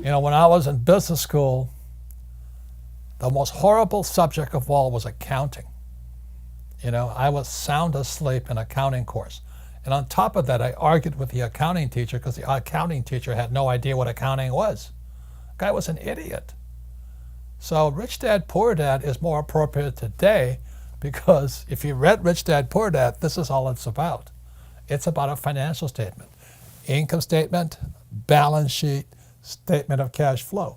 You know, when I was in business school, the most horrible subject of all was accounting. You know, I was sound asleep in accounting course. And on top of that, I argued with the accounting teacher because the accounting teacher had no idea what accounting was. The guy was an idiot. So Rich Dad, Poor Dad is more appropriate today because if you read Rich Dad, Poor Dad, this is all it's about. It's about a financial statement. Income statement, balance sheet, statement of cash flow.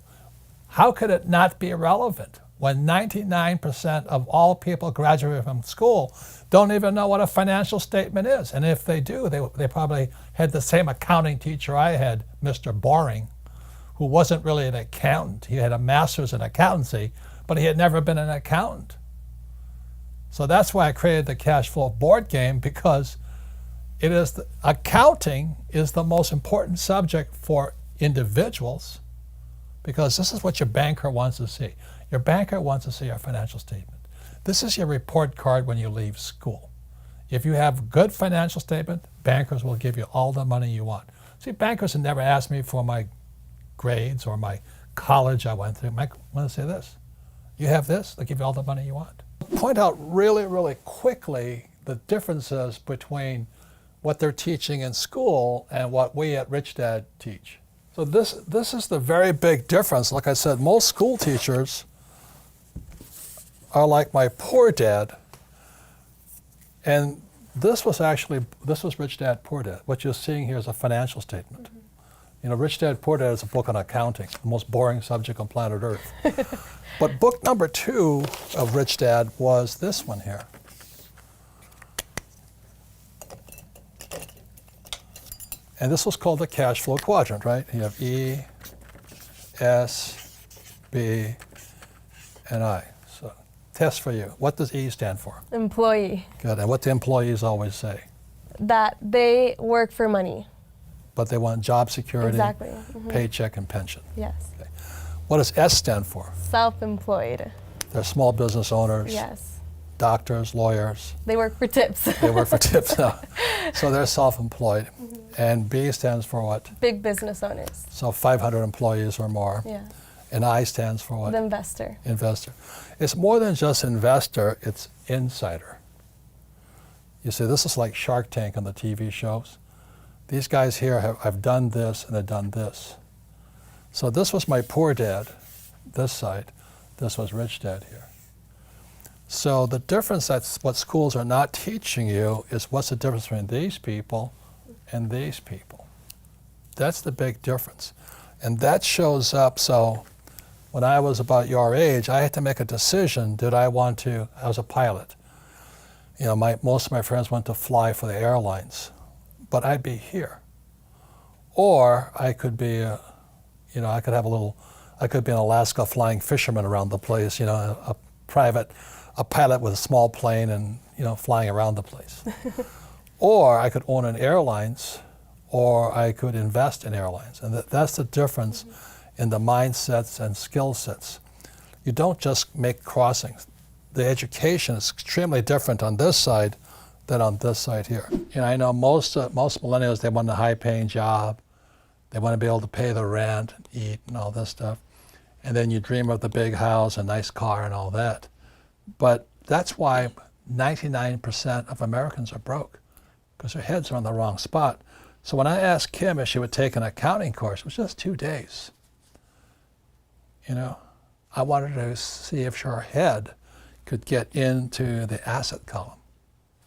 How could it not be relevant when 99% of all people graduating from school don't even know what a financial statement is? And if they do, they probably had the same accounting teacher I had, Mr. Boring, who wasn't really an accountant. He had a master's in accountancy, but he had never been an accountant. So that's why I created the cash flow board game, because accounting is the most important subject for individuals, because this is what your banker wants to see. Your banker wants to see your financial statement. This is your report card when you leave school. If you have good financial statement, bankers will give you all the money you want. See, bankers have never asked me for my grades or my college I went through. I want to say this. You have this, they'll give you all the money you want. Point out really, really quickly the differences between what they're teaching in school and what we at Rich Dad teach. So this is the very big difference. Like I said, most school teachers are like my poor dad. And this was Rich Dad, Poor Dad. What you're seeing here is a financial statement. Mm-hmm. You know, Rich Dad, Poor Dad is a book on accounting, the most boring subject on planet Earth. But book number 2 of Rich Dad was this one here. And this was called the cash flow quadrant, right? You have E, S, B, and I. So, test for you. What does E stand for? Employee. Good. And what do employees always say? That they work for money. But they want job security, exactly. Mm-hmm. Paycheck, and pension. Yes. Okay. What does S stand for? Self-employed. They're small business owners. Yes. Doctors, lawyers. They work for tips. They work for tips now. So they're self-employed. Mm-hmm. And B stands for what? Big business owners. So 500 employees or more. Yeah. And I stands for what? The investor. Investor. It's more than just investor, it's insider. You see, this is like Shark Tank on the TV shows. These guys here have done this and they've done this. So this was my poor dad, this side. This was Rich Dad here. So the difference, that's what schools are not teaching you, is what's the difference between these people and these people. That's the big difference. And that shows up, so when I was about your age, I had to make a decision. I was a pilot. You know, most of my friends went to fly for the airlines, but I'd be here. Or I could be, I could be in Alaska flying fishermen around the place, a pilot with a small plane and, flying around the place. Or I could own an airlines, or I could invest in airlines. And that's the difference in the mindsets and skill sets. You don't just make crossings. The education is extremely different on this side than on this side here. I know most millennials, they want a high-paying job. They want to be able to pay the rent, and eat, and all this stuff. And then you dream of the big house, a nice car, and all that. But that's why 99% of Americans are broke, because their heads are on the wrong spot. So when I asked Kim if she would take an accounting course, it was just 2 days. I wanted to see if her head could get into the asset column.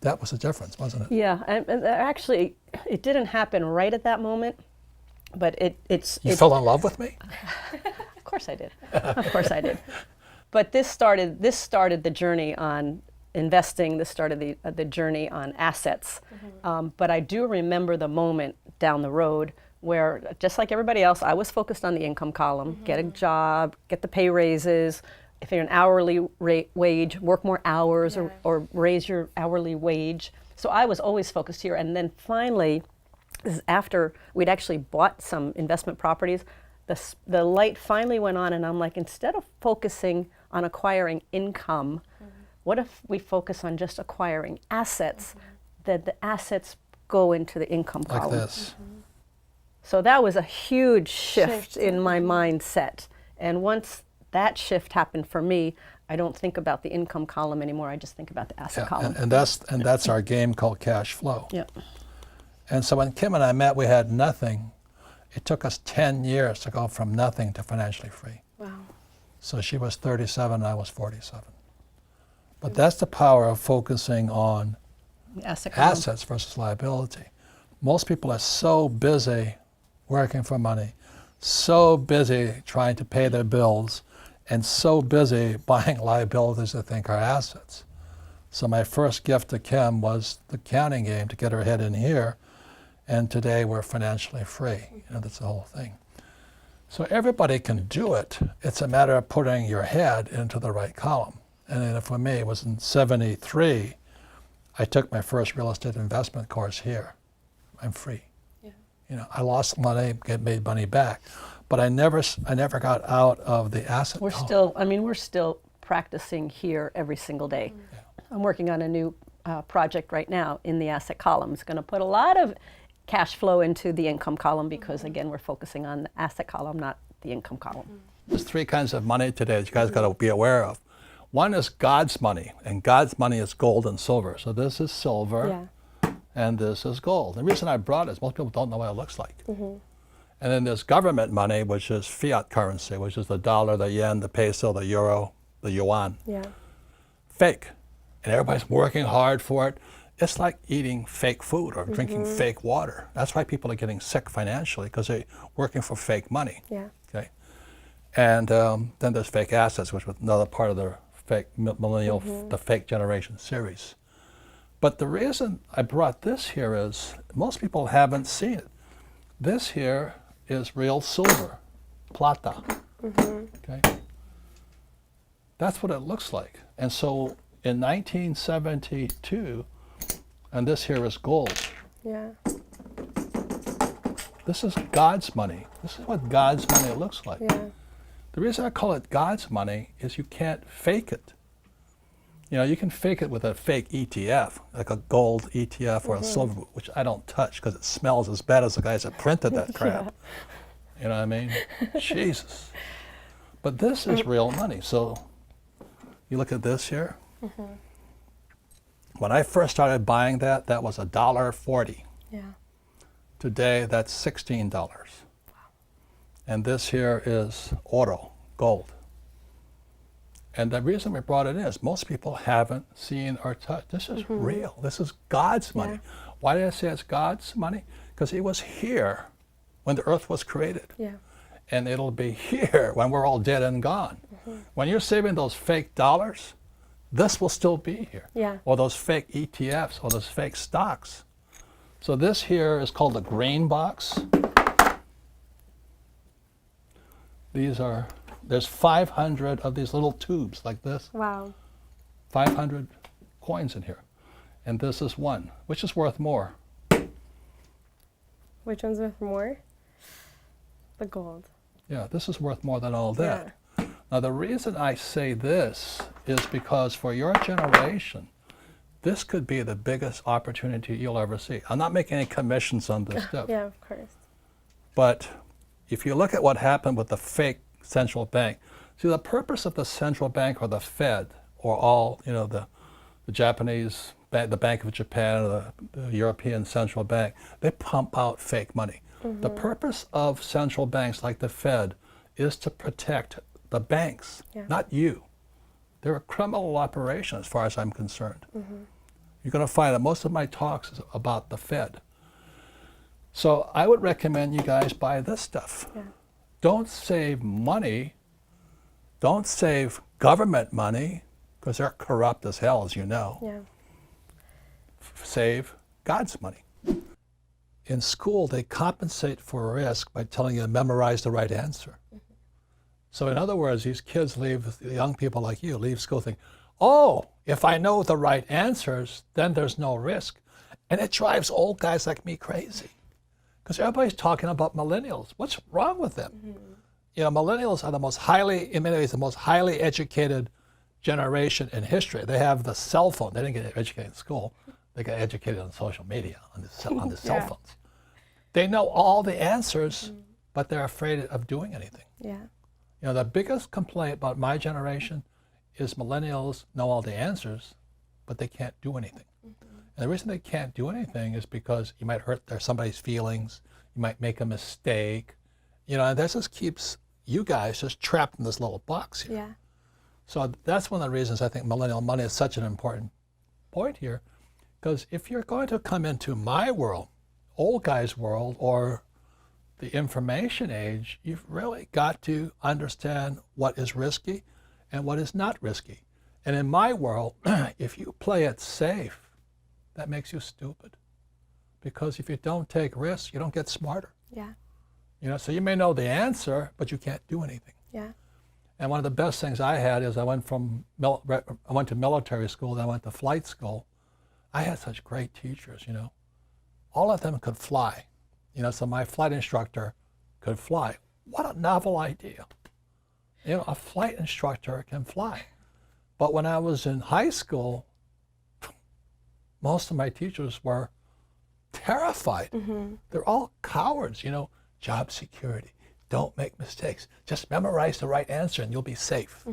That was the difference, wasn't it? Yeah, and actually, it didn't happen right at that moment, but You fell in love with me? Of course I did. Of course I did. But this started the journey on investing. This started the journey on assets. Mm-hmm. But I do remember the moment down the road where, just like everybody else, I was focused on the income column, mm-hmm. get a job, get the pay raises. If you're an hourly wage, work more hours, yeah. or raise your hourly wage. So I was always focused here. And then finally, this is after we'd actually bought some investment properties, the light finally went on, and I'm like, instead of focusing on acquiring income, mm-hmm. what if we focus on just acquiring assets, mm-hmm. that the assets go into the income column? Like this. Mm-hmm. So that was a huge shift Shift. in my mindset. And once that shift happened for me, I don't think about the income column anymore. I just think about the asset Yeah, column. and that's our game called cash flow. Yeah. And so when Kim and I met, we had nothing. It took us 10 years to go from nothing to financially free. Wow. So she was 37, I was 47. But that's the power of focusing on The asset column. assets versus liability. Most people are so busy working for money, so busy trying to pay their bills, and so busy buying liabilities they think are assets. So my first gift to Kim was the counting game to get her head in here, and today we're financially free. You know, that's the whole thing. So everybody can do it. It's a matter of putting your head into the right column. And then for me, it was in '73, I took my first real estate investment course here. I'm free. Yeah. You know, I lost money, made money back, but I never got out of the asset column. We're still practicing here every single day. I'm working on a new project right now in the asset column. It's going to put a lot of cash flow into the income column because, again, we're focusing on the asset column, not the income column. There's three kinds of money today that you guys got to be aware of. One is God's money, and God's money is gold and silver. So this is silver, Yeah. and this is gold. The reason I brought it is most people don't know what it looks like. And then there's government money, which is fiat currency, which is the dollar, the yen, the peso, the euro, the yuan. Yeah. Fake. And everybody's working hard for it. It's like eating fake food or drinking fake water. That's why people are getting sick financially, because they're working for fake money. Yeah. Okay. And then there's fake assets, which was another part of the fake millennial, the fake generation series. But the reason I brought this here is most people haven't seen it. This here is real silver, plata. Okay. That's what it looks like. And so in 1972, and this here is gold. Yeah. This is God's money. This is what God's money looks like. Yeah. The reason I call it God's money is you can't fake it. You know, you can fake it with a fake ETF, like a gold ETF or a silver, which I don't touch because it smells as bad as the guys that printed that crap. You know what I mean? Jesus. But this is real money. So you look at this here. When I first started buying that, that was $1.40. Yeah. Today, that's $16. And this here is oro, gold. And the reason we brought it in is most people haven't seen or touched. This is real. This is God's money. Yeah. Why did I say it's God's money? Because it was here when the earth was created. Yeah. And it'll be here when we're all dead and gone. When you're saving those fake dollars, this will still be here. Yeah. Or those fake ETFs or those fake stocks. So this here is called the green box. There's 500 of these little tubes like this. Wow. 500 coins in here. And this is one, which is worth more. Which one's worth more? The gold. Yeah, this is worth more than all that. Now the reason I say this is because for your generation, this could be the biggest opportunity you'll ever see. I'm not making any commissions on this stuff. Yeah, of course. But if you look at what happened with the fake central bank, see the purpose of the central bank or the Fed or all, you know, the Japanese, the Bank of Japan or the European Central Bank, they pump out fake money. The purpose of central banks like the Fed is to protect the banks, not you. They're a criminal operation as far as I'm concerned. You're going to find that most of my talks is about the Fed. So I would recommend you guys buy this stuff. Yeah. Don't save money. Don't save government money, because they're corrupt as hell, as you know. Yeah. Save God's money. In school, they compensate for risk by telling you to memorize the right answer. So in other words, these kids leave, young people like you, leave school thinking, oh, if I know the right answers, then there's no risk. And it drives old guys like me crazy. Because everybody's talking about millennials. What's wrong with them? You know, millennials are the most highly, in many ways, the most highly educated generation in history. They have the cell phone. They didn't get educated in school. They got educated on social media, on the cell phones. They know all the answers, but they're afraid of doing anything. Yeah. You know, the biggest complaint about my generation is millennials know all the answers, but they can't do anything. And the reason they can't do anything is because you might hurt somebody's feelings, you might make a mistake, you know, and that just keeps you guys just trapped in this little box here. Yeah. So that's one of the reasons I think millennial money is such an important point here, because if you're going to come into my world, old guy's world, or the information age, you've really got to understand what is risky and what is not risky. And in my world, if you play it safe, that makes you stupid. Because if you don't take risks, you don't get smarter. Yeah. You know, so you may know the answer, but you can't do anything. Yeah. And one of the best things I had is I went to military school, then I went to flight school. I had such great teachers, you know. All of them could fly. You know, so my flight instructor could fly. What a novel idea. You know, a flight instructor can fly. But when I was in high school, most of my teachers were terrified. They're all cowards, you know, job security. Don't make mistakes. Just memorize the right answer and you'll be safe.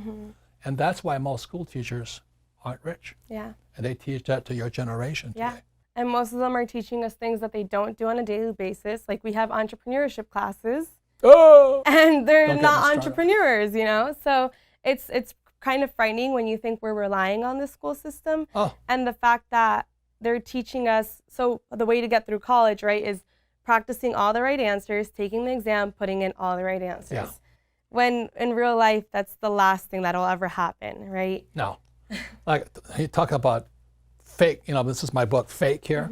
And that's why most school teachers aren't rich. Yeah. And they teach that to your generation Yeah. today. And most of them are teaching us things that they don't do on a daily basis. Like we have entrepreneurship classes, Oh! and they're Don't get not me started. entrepreneurs, you know? So it's kind of frightening when you think we're relying on the school system. Oh. And the fact that they're teaching us, so the way to get through college, right, is practicing all the right answers, taking the exam, putting in all the right answers. Yeah. When in real life, that's the last thing that'll ever happen, right? No. Like, you talk about fake, you know, this is my book, Fake here.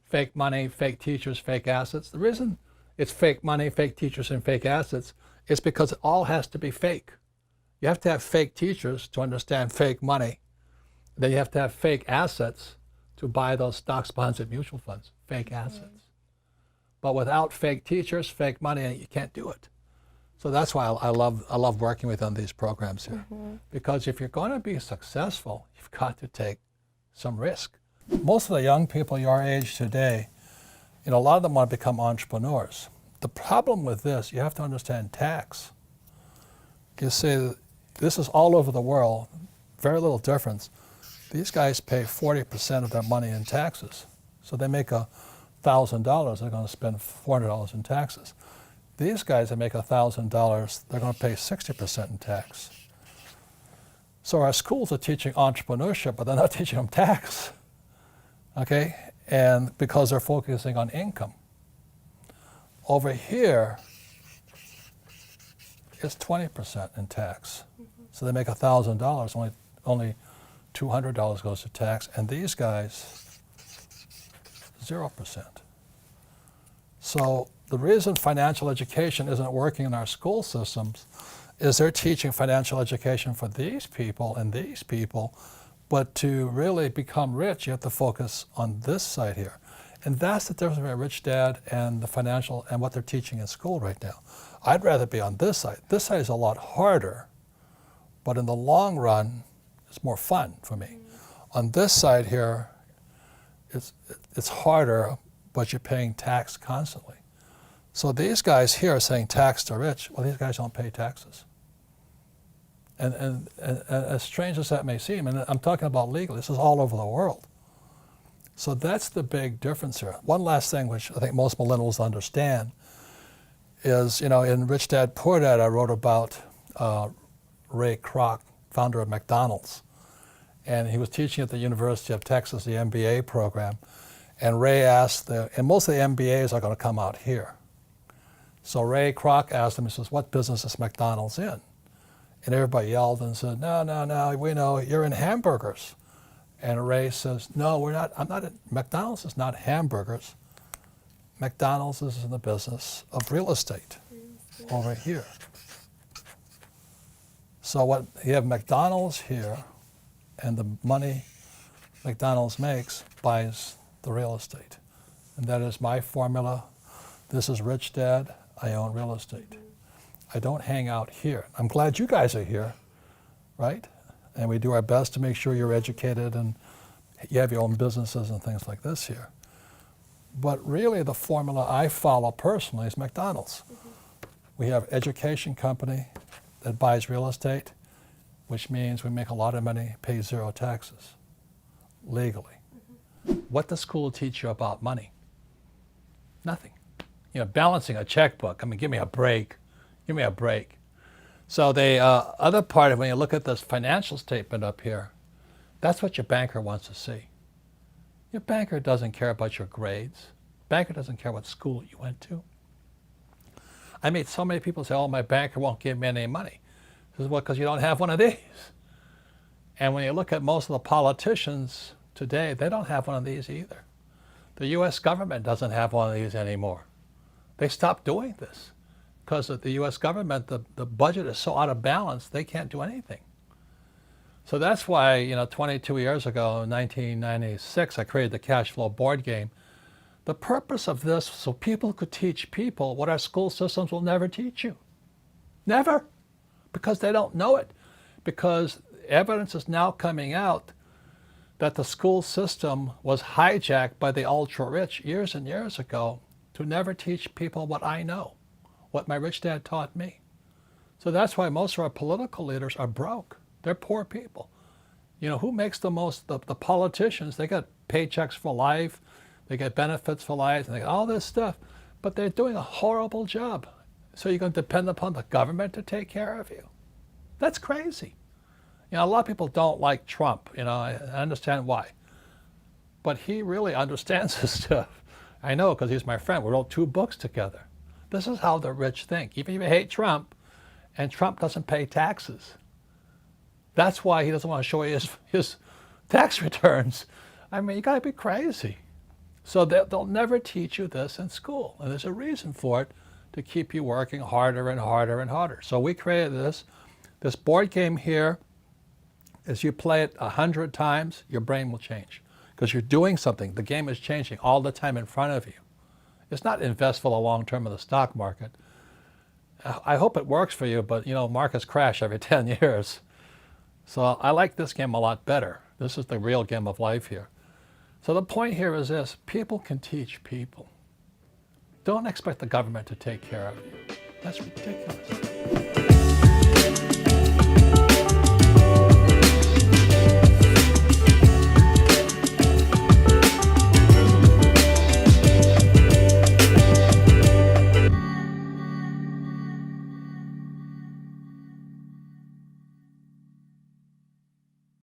Fake money, fake teachers, fake assets. The reason it's fake money, fake teachers, and fake assets is because it all has to be fake. You have to have fake teachers to understand fake money. Then you have to have fake assets to buy those stocks, bonds, and mutual funds, fake assets. But without fake teachers, fake money, you can't do it. So that's why I love working with on these programs here. Because if you're going to be successful, you've got to take some risk. Most of the young people your age today, you know, a lot of them want to become entrepreneurs. The problem with this, you have to understand tax. You see, this is all over the world, very little difference. These guys pay 40% of their money in taxes. So they make $1,000, they're going to spend $400 in taxes. These guys that make $1,000, they're going to pay 60% in tax. So our schools are teaching entrepreneurship, but they're not teaching them tax, okay? And because they're focusing on income. Over here, it's 20% in tax. So they make $1,000, only $200 goes to tax, and these guys, 0%. So the reason financial education isn't working in our school systems is they're teaching financial education for these people and these people, but to really become rich, you have to focus on this side here. And that's the difference between a rich dad and the financial and what they're teaching in school right now. I'd rather be on this side. This side is a lot harder, but in the long run, it's more fun for me. On this side here, it's harder, but you're paying tax constantly. So these guys here are saying tax to rich. Well, these guys don't pay taxes. And as strange as that may seem, and I'm talking about legal, this is all over the world. So that's the big difference here. One last thing, which I think most millennials understand, is, you know, in Rich Dad, Poor Dad, I wrote about Ray Kroc, founder of McDonald's. And he was teaching at the University of Texas, the MBA program. And Ray asked, and most of the MBAs are going to come out here. So Ray Kroc asked him, he says, what business is McDonald's in? And everybody yelled and said, no, we know you're in hamburgers. And Ray says, no, we're not, McDonald's is not hamburgers. McDonald's is in the business of real estate over here. So you have McDonald's here, and the money McDonald's makes buys the real estate. And that is my formula. This is Rich Dad, I own real estate. I don't hang out here. I'm glad you guys are here, right? And we do our best to make sure you're educated and you have your own businesses and things like this here. But really the formula I follow personally is McDonald's. We have education company that buys real estate, which means we make a lot of money, pay zero taxes, legally. What does school teach you about money? Nothing. You know, balancing a checkbook, I mean, give me a break. Give me a break. So the other part of when you look at this financial statement up here, that's what your banker wants to see. Your banker doesn't care about your grades. Banker doesn't care what school you went to. I meet so many people say, oh, my banker won't give me any money. This is well, because you don't have one of these. And when you look at most of the politicians today, they don't have one of these either. The U.S. government doesn't have one of these anymore. They stopped doing this because of the U.S. government, the budget is so out of balance, they can't do anything. So that's why, you know, 22 years ago, in 1996, I created the cash flow board game. The purpose of this, so people could teach people what our school systems will never teach you. Never. Because they don't know it. Because evidence is now coming out that the school system was hijacked by the ultra-rich years and years ago to never teach people what I know, what my rich dad taught me. So that's why most of our political leaders are broke. They're poor people. You know, who makes the most? The politicians, they get paychecks for life, they get benefits for life, and they get all this stuff, but they're doing a horrible job. So you're going to depend upon the government to take care of you. That's crazy. You know, a lot of people don't like Trump. You know, I understand why. But he really understands this stuff. I know, because he's my friend. We wrote 2 books together. This is how the rich think. Even if you hate Trump, and Trump doesn't pay taxes. That's why he doesn't want to show you his tax returns. I mean, you got to be crazy. So they'll never teach you this in school. And there's a reason for it, to keep you working harder and harder and harder. So we created this board game here. As you play it 100 times, your brain will change. Because you're doing something. The game is changing all the time in front of you. It's not invest for the long term in the stock market. I hope it works for you, but you know, markets crash every 10 years. So I like this game a lot better. This is the real game of life here. So the point here is this: people can teach people. Don't expect the government to take care of you. That's ridiculous.